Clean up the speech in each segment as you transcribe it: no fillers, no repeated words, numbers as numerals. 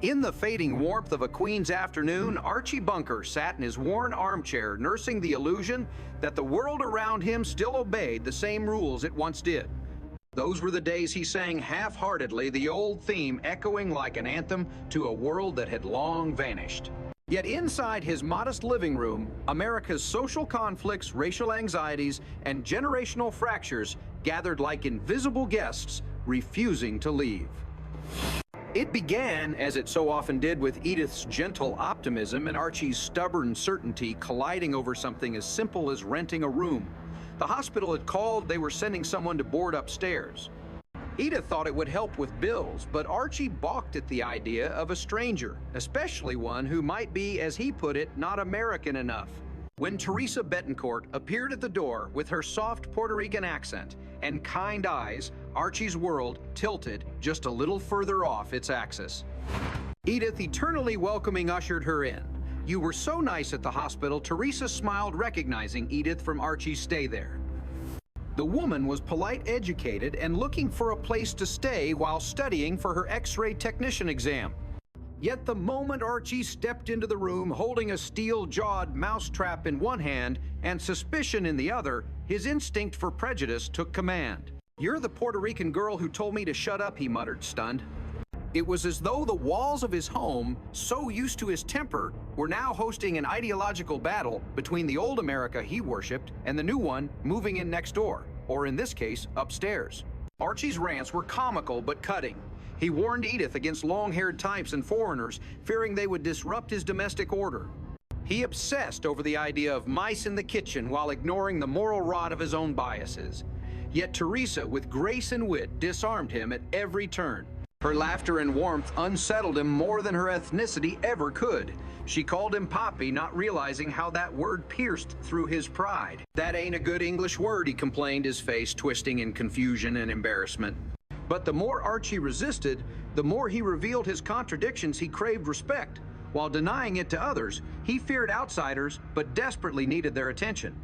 In the fading warmth of a Queen's afternoon, Archie Bunker sat in his worn armchair, nursing the illusion that the world around him still obeyed the same rules it once did. Those were the days he sang half-heartedly, the old theme echoing like an anthem to a world that had long vanished. Yet inside his modest living room, America's social conflicts, racial anxieties, and generational fractures gathered like invisible guests, refusing to leave. It began, as it so often did, with Edith's gentle optimism and Archie's stubborn certainty colliding over something as simple as renting a room. The hospital had called, they were sending someone to board upstairs. Edith thought it would help with bills, but Archie balked at the idea of a stranger, especially one who might be, as he put it, not American enough. When Teresa Betancourt appeared at the door with her soft Puerto Rican accent and kind eyes, Archie's world tilted just a little further off its axis. Edith, eternally welcoming, ushered her in. "You were so nice at the hospital," Teresa smiled, recognizing Edith from Archie's stay there. The woman was polite, educated, and looking for a place to stay while studying for her X-ray technician exam. Yet the moment Archie stepped into the room holding a steel-jawed mousetrap in one hand and suspicion in the other, his instinct for prejudice took command. "You're the Puerto Rican girl who told me to shut up," he muttered, stunned. It was as though the walls of his home, so used to his temper, were now hosting an ideological battle between the old America he worshipped and the new one moving in next door, or in this case, upstairs. Archie's rants were comical but cutting. He warned Edith against long-haired types and foreigners, fearing they would disrupt his domestic order. He obsessed over the idea of mice in the kitchen while ignoring the moral rod of his own biases. Yet Teresa, with grace and wit, disarmed him at every turn. Her laughter and warmth unsettled him more than her ethnicity ever could. She called him Papi, not realizing how that word pierced through his pride. "That ain't a good English word," he complained, his face twisting in confusion and embarrassment. But the more Archie resisted, the more he revealed his contradictions. He craved respect. While denying it to others, he feared outsiders, but desperately needed their attention.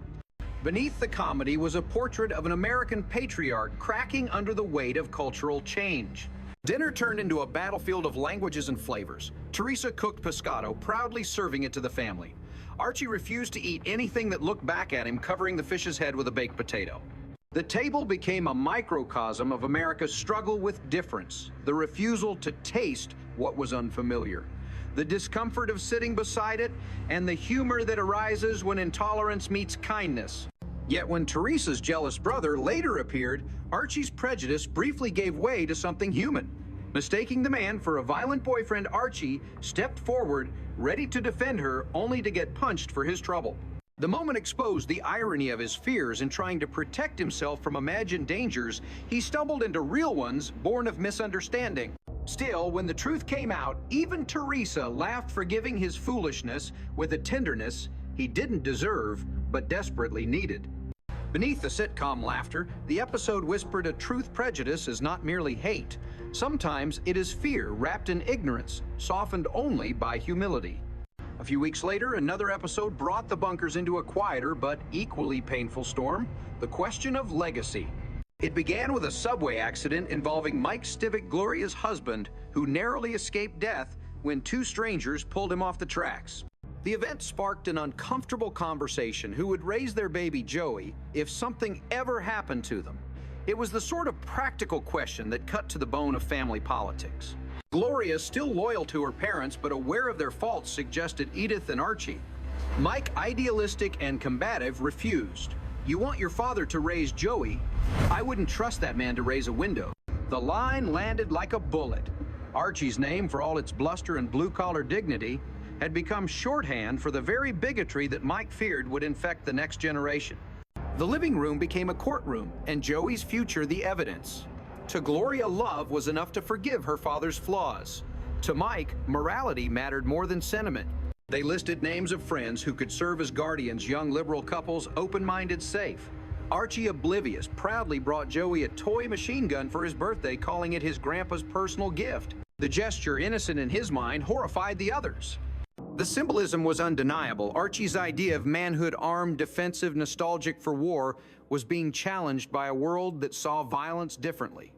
Beneath the comedy was a portrait of an American patriarch cracking under the weight of cultural change. Dinner turned into a battlefield of languages and flavors. Teresa cooked pescado, proudly serving it to the family. Archie refused to eat anything that looked back at him, covering the fish's head with a baked potato. The table became a microcosm of America's struggle with difference, the refusal to taste what was unfamiliar, the discomfort of sitting beside it, and the humor that arises when intolerance meets kindness. Yet when Teresa's jealous brother later appeared, Archie's prejudice briefly gave way to something human. Mistaking the man for a violent boyfriend, Archie stepped forward, ready to defend her, only to get punched for his trouble. The moment exposed the irony of his fears in trying to protect himself from imagined dangers. He stumbled into real ones born of misunderstanding. Still, when the truth came out, even Teresa laughed, forgiving his foolishness with a tenderness he didn't deserve, but desperately needed. Beneath the sitcom laughter, the episode whispered a truth: prejudice is not merely hate. Sometimes it is fear wrapped in ignorance, softened only by humility. A few weeks later, another episode brought the Bunkers into a quieter but equally painful storm: the question of legacy. It began with a subway accident involving Mike Stivic, Gloria's husband, who narrowly escaped death when two strangers pulled him off the tracks. The event sparked an uncomfortable conversation: who would raise their baby Joey if something ever happened to them? It was the sort of practical question that cut to the bone of family politics. Gloria, still loyal to her parents but aware of their faults, suggested Edith and Archie. Mike, idealistic and combative, refused. "You want your father to raise Joey? I wouldn't trust that man to raise a window." The line landed like a bullet. Archie's name, for all its bluster and blue-collar dignity, had become shorthand for the very bigotry that Mike feared would infect the next generation. The living room became a courtroom, and Joey's future the evidence. To Gloria, love was enough to forgive her father's flaws. To Mike, morality mattered more than sentiment. They listed names of friends who could serve as guardians, young liberal couples, open-minded, safe. Archie, oblivious, proudly brought Joey a toy machine gun for his birthday, calling it his grandpa's personal gift. The gesture, innocent in his mind, horrified the others. The symbolism was undeniable. Archie's idea of manhood, armed, defensive, nostalgic for war, was being challenged by a world that saw violence differently.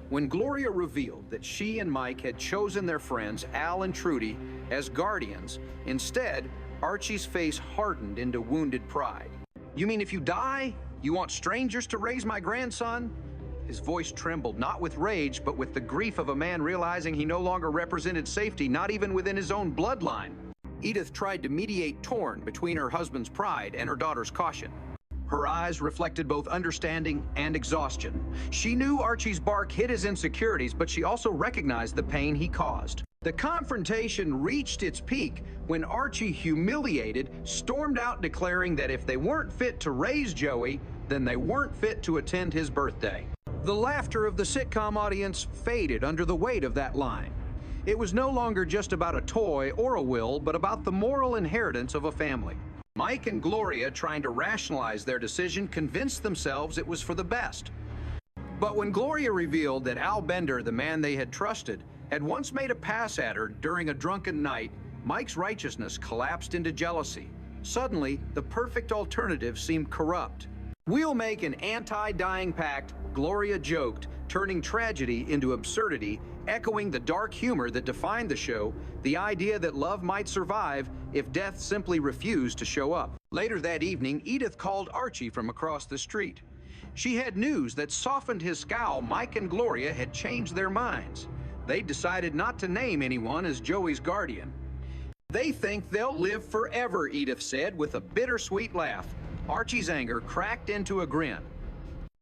When Gloria revealed that she and Mike had chosen their friends Al and Trudy as guardians, instead, Archie's face hardened into wounded pride. "You mean if you die, you want strangers to raise my grandson?" His voice trembled, not with rage, but with the grief of a man realizing he no longer represented safety, not even within his own bloodline. Edith tried to mediate, torn between her husband's pride and her daughter's caution. Her eyes reflected both understanding and exhaustion. She knew Archie's bark hid his insecurities, but she also recognized the pain he caused. The confrontation reached its peak when Archie, humiliated, stormed out declaring that if they weren't fit to raise Joey, then they weren't fit to attend his birthday. The laughter of the sitcom audience faded under the weight of that line. It was no longer just about a toy or a will, but about the moral inheritance of a family. Mike and Gloria, trying to rationalize their decision, convinced themselves it was for the best. But when Gloria revealed that Al Bender, the man they had trusted, had once made a pass at her during a drunken night, Mike's righteousness collapsed into jealousy. Suddenly, the perfect alternative seemed corrupt. "We'll make an anti-dying pact," Gloria joked, turning tragedy into absurdity, echoing the dark humor that defined the show, the idea that love might survive if death simply refused to show up. Later that evening, Edith called Archie from across the street. She had news that softened his scowl. Mike and Gloria had changed their minds. They decided not to name anyone as Joey's guardian. "They think they'll live forever," Edith said with a bittersweet laugh. Archie's anger cracked into a grin.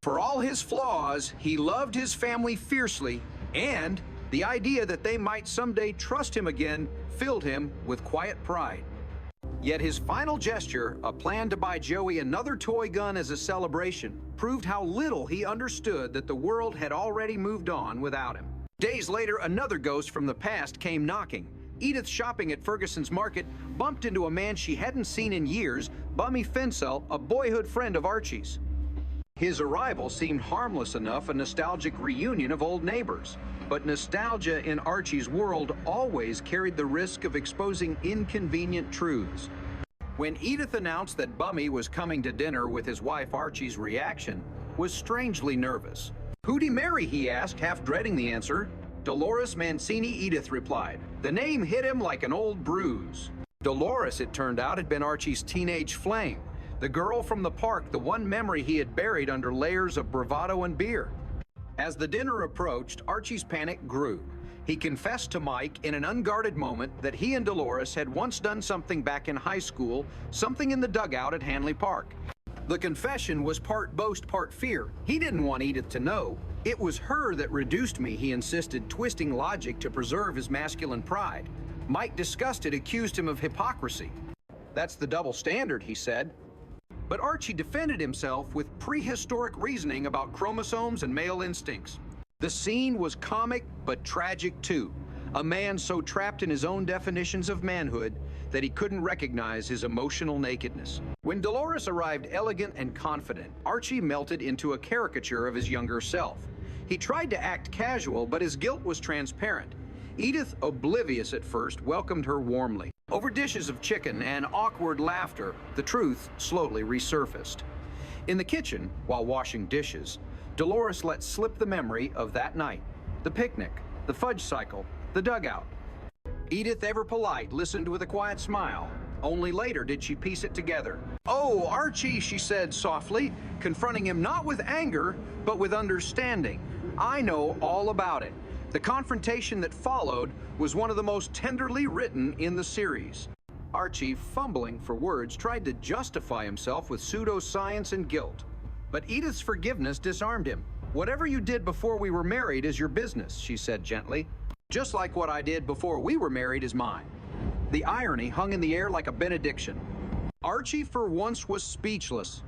For all his flaws, he loved his family fiercely, and the idea that they might someday trust him again filled him with quiet pride. Yet his final gesture, a plan to buy Joey another toy gun as a celebration, proved how little he understood that the world had already moved on without him. Days later, another ghost from the past came knocking. Edith, shopping at Ferguson's Market, bumped into a man she hadn't seen in years, Bummy Fincel, a boyhood friend of Archie's. His arrival seemed harmless enough, a nostalgic reunion of old neighbors. But nostalgia in Archie's world always carried the risk of exposing inconvenient truths. When Edith announced that Bummy was coming to dinner with his wife, Archie's reaction was strangely nervous. "Who'd he marry?" he asked, half dreading the answer. "Dolores Mancini," Edith replied. The name hit him like an old bruise. Dolores, it turned out, had been Archie's teenage flame. The girl from the park, the one memory he had buried under layers of bravado and beer. As the dinner approached, Archie's panic grew. He confessed to Mike in an unguarded moment that he and Dolores had once done something back in high school, something in the dugout at Hanley Park. The confession was part boast, part fear. He didn't want Edith to know. "It was her that reduced me," he insisted, twisting logic to preserve his masculine pride. Mike, disgusted, accused him of hypocrisy. "That's the double standard," he said. But Archie defended himself with prehistoric reasoning about chromosomes and male instincts. The scene was comic but tragic too. A man so trapped in his own definitions of manhood that he couldn't recognize his emotional nakedness. When Dolores arrived elegant and confident, Archie melted into a caricature of his younger self. He tried to act casual, but his guilt was transparent. Edith, oblivious at first, welcomed her warmly. Over dishes of chicken and awkward laughter, the truth slowly resurfaced. In the kitchen, while washing dishes, Dolores let slip the memory of that night, the picnic, the fudge cycle, the dugout. Edith, ever polite, listened with a quiet smile. Only later did she piece it together. "Oh, Archie," she said softly, confronting him not with anger, but with understanding. "I know all about it." The confrontation that followed was one of the most tenderly written in the series. Archie, fumbling for words, tried to justify himself with pseudoscience and guilt. But Edith's forgiveness disarmed him. "Whatever you did before we were married is your business," she said gently. "Just like what I did before we were married is mine." The irony hung in the air like a benediction. Archie for once was speechless.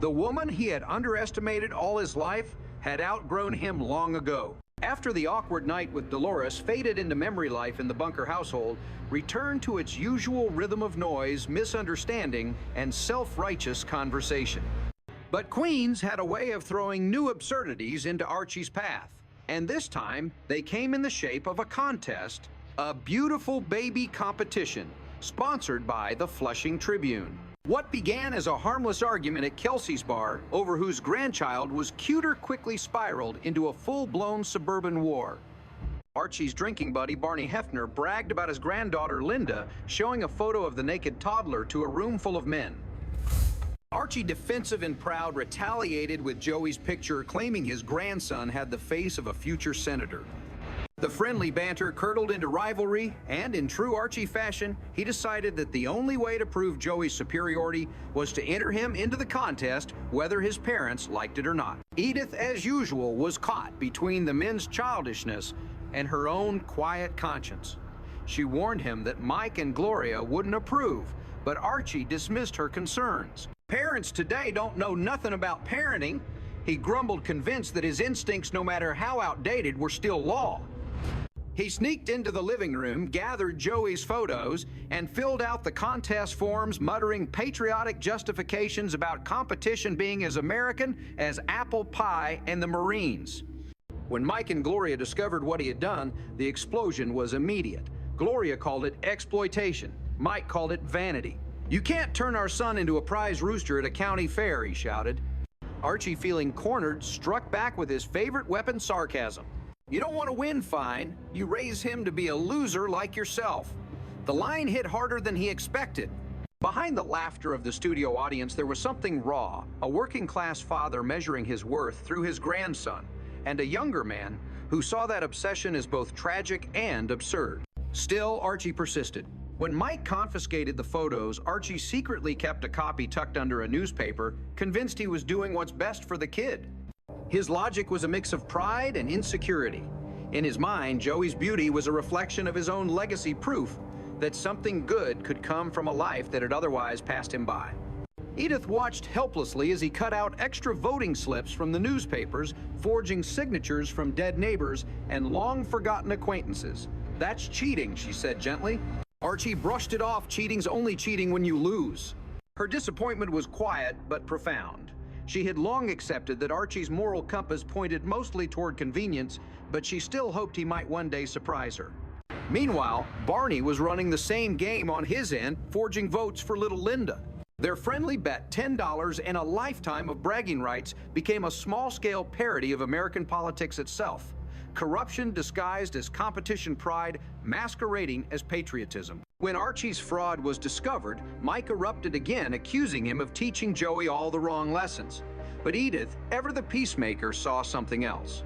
The woman he had underestimated all his life had outgrown him long ago. After the awkward night with Dolores faded into memory life in the Bunker household, returned to its usual rhythm of noise, misunderstanding, and self-righteous conversation. But Queens had a way of throwing new absurdities into Archie's path. And this time, they came in the shape of a contest, a beautiful baby competition, sponsored by the Flushing Tribune. What began as a harmless argument at Kelsey's bar over whose grandchild was cuter quickly spiraled into a full-blown suburban war. Archie's drinking buddy Barney Hefner bragged about his granddaughter Linda showing a photo of the naked toddler to a room full of men. Archie, defensive and proud, retaliated with Joey's picture, claiming his grandson had the face of a future senator. The friendly banter curdled into rivalry, and in true Archie fashion, he decided that the only way to prove Joey's superiority was to enter him into the contest, whether his parents liked it or not. Edith, as usual, was caught between the men's childishness and her own quiet conscience. She warned him that Mike and Gloria wouldn't approve, but Archie dismissed her concerns. Parents today don't know nothing about parenting. He grumbled, convinced that his instincts, no matter how outdated, were still law. He sneaked into the living room, gathered Joey's photos, and filled out the contest forms, muttering patriotic justifications about competition being as American as apple pie and the Marines. When Mike and Gloria discovered what he had done, the explosion was immediate. Gloria called it exploitation. Mike called it vanity. "You can't turn our son into a prize rooster at a county fair," he shouted. Archie, feeling cornered, struck back with his favorite weapon, sarcasm. "You don't want to win, fine. You raise him to be a loser like yourself." The line hit harder than he expected. Behind the laughter of the studio audience, there was something raw, a working-class father measuring his worth through his grandson, and a younger man who saw that obsession as both tragic and absurd. Still, Archie persisted. When Mike confiscated the photos, Archie secretly kept a copy tucked under a newspaper, convinced he was doing what's best for the kid. His logic was a mix of pride and insecurity. In his mind, Joey's beauty was a reflection of his own legacy, proof that something good could come from a life that had otherwise passed him by. Edith watched helplessly as he cut out extra voting slips from the newspapers, forging signatures from dead neighbors and long-forgotten acquaintances. "That's cheating," she said gently. Archie brushed it off. "Cheating's only cheating when you lose." Her disappointment was quiet but profound. She had long accepted that Archie's moral compass pointed mostly toward convenience, but she still hoped he might one day surprise her. Meanwhile, Barney was running the same game on his end, forging votes for little Linda. Their friendly bet, $10 and a lifetime of bragging rights, became a small-scale parody of American politics itself. Corruption disguised as competition pride, masquerading as patriotism. When Archie's fraud was discovered, Mike erupted again, accusing him of teaching Joey all the wrong lessons. But Edith, ever the peacemaker, saw something else.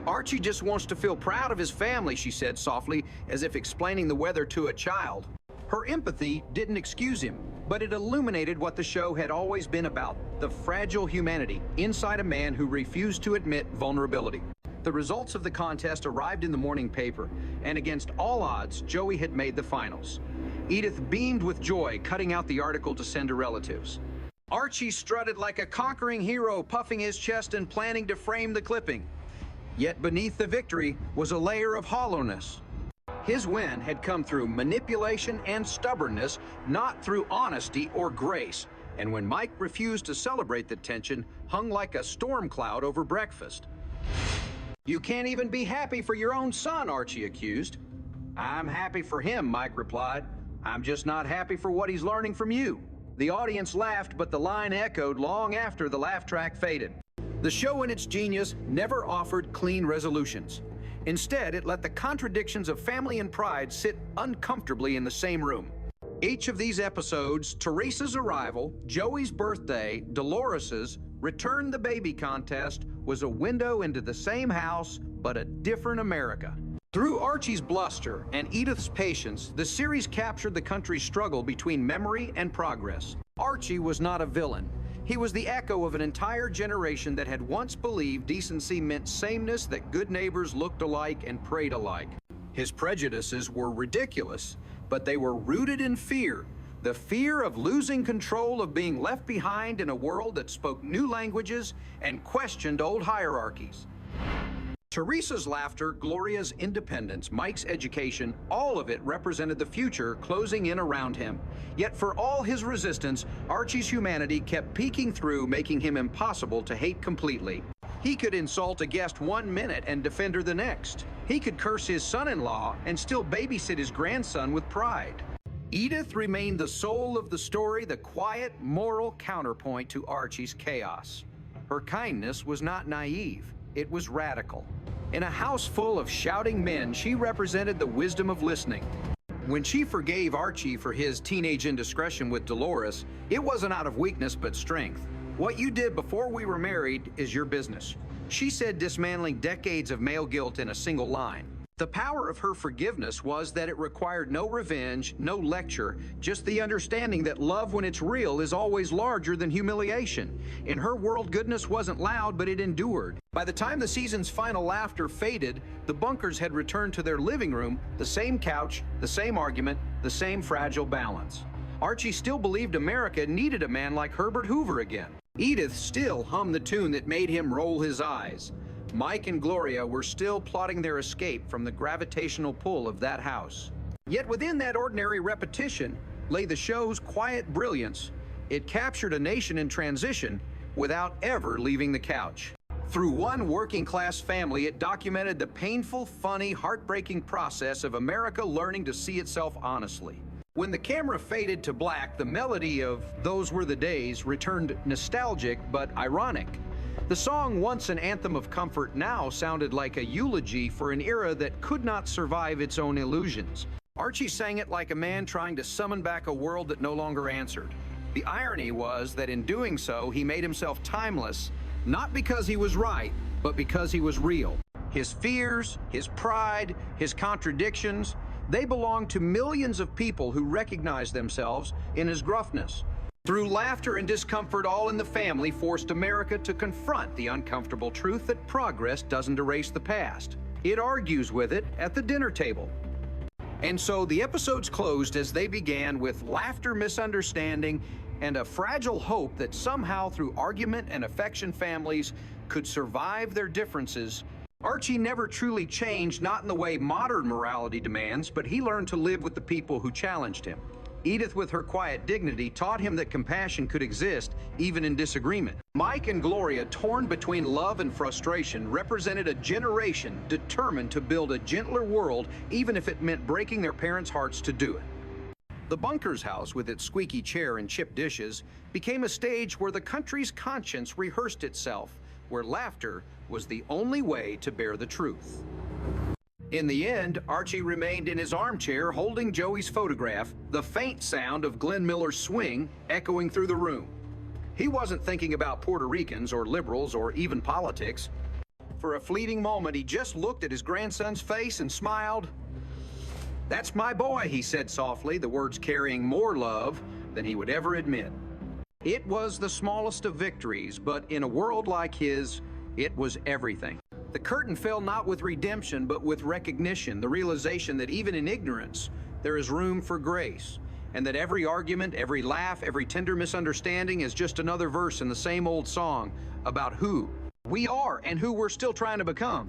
"Archie just wants to feel proud of his family," she said softly, as if explaining the weather to a child. Her empathy didn't excuse him, but it illuminated what the show had always been about: the fragile humanity inside a man who refused to admit vulnerability. The results of the contest arrived in the morning paper, and against all odds, Joey had made the finals. Edith beamed with joy, cutting out the article to send to relatives. Archie strutted like a conquering hero, puffing his chest and planning to frame the clipping. Yet beneath the victory was a layer of hollowness. His win had come through manipulation and stubbornness, not through honesty or grace. And when Mike refused to celebrate, the tension hung like a storm cloud over breakfast. "You can't even be happy for your own son," Archie accused. "I'm happy for him," Mike replied. "I'm just not happy for what he's learning from you." The audience laughed, but the line echoed long after the laugh track faded. The show, in its genius, never offered clean resolutions. Instead, it let the contradictions of family and pride sit uncomfortably in the same room. Each of these episodes, Teresa's arrival, Joey's birthday, Dolores's, Return the Baby contest, was a window into the same house, but a different America. Through Archie's bluster and Edith's patience, the series captured the country's struggle between memory and progress. Archie was not a villain. He was the echo of an entire generation that had once believed decency meant sameness, that good neighbors looked alike and prayed alike. His prejudices were ridiculous, but they were rooted in fear. The fear of losing control, of being left behind in a world that spoke new languages and questioned old hierarchies. Teresa's laughter, Gloria's independence, Mike's education, all of it represented the future closing in around him. Yet for all his resistance, Archie's humanity kept peeking through, making him impossible to hate completely. He could insult a guest 1 minute and defend her the next. He could curse his son-in-law and still babysit his grandson with pride. Edith remained the soul of the story, the quiet, moral counterpoint to Archie's chaos. Her kindness was not naive, it was radical. In a house full of shouting men, she represented the wisdom of listening. When she forgave Archie for his teenage indiscretion with Dolores, it wasn't out of weakness but strength. "What you did before we were married is your business," she said, dismantling decades of male guilt in a single line. The power of her forgiveness was that it required no revenge, no lecture, just the understanding that love, when it's real, is always larger than humiliation. In her world, goodness wasn't loud, but it endured. By the time the season's final laughter faded, the Bunkers had returned to their living room, the same couch, the same argument, the same fragile balance. Archie still believed America needed a man like Herbert Hoover again. Edith still hummed the tune that made him roll his eyes. Mike and Gloria were still plotting their escape from the gravitational pull of that house. Yet within that ordinary repetition lay the show's quiet brilliance. It captured a nation in transition without ever leaving the couch. Through one working-class family, it documented the painful, funny, heartbreaking process of America learning to see itself honestly. When the camera faded to black, the melody of "Those Were the Days" returned nostalgic but ironic. The song, once an anthem of comfort, now sounded like a eulogy for an era that could not survive its own illusions. Archie sang it like a man trying to summon back a world that no longer answered. The irony was that in doing so, he made himself timeless, not because he was right, but because he was real. His fears, his pride, his contradictions, they belonged to millions of people who recognized themselves in his gruffness. Through laughter and discomfort, all in the family forced America to confront the uncomfortable truth that progress doesn't erase the past. It argues with it at the dinner table. And so the episodes closed as they began, with laughter, misunderstanding, and a fragile hope that somehow through argument and affection families could survive their differences. Archie never truly changed, not in the way modern morality demands, but he learned to live with the people who challenged him. Edith, with her quiet dignity, taught him that compassion could exist even in disagreement. Mike and Gloria, torn between love and frustration, represented a generation determined to build a gentler world, even if it meant breaking their parents' hearts to do it. The Bunkers house, with its squeaky chair and chipped dishes, became a stage where the country's conscience rehearsed itself, where laughter was the only way to bear the truth. In the end, Archie remained in his armchair holding Joey's photograph, the faint sound of Glenn Miller's swing echoing through the room. He wasn't thinking about Puerto Ricans or liberals or even politics. For a fleeting moment, he just looked at his grandson's face and smiled. "That's my boy," he said softly, the words carrying more love than he would ever admit. It was the smallest of victories, but in a world like his, it was everything. The curtain fell not with redemption, but with recognition, the realization that even in ignorance, there is room for grace, and that every argument, every laugh, every tender misunderstanding is just another verse in the same old song about who we are and who we're still trying to become.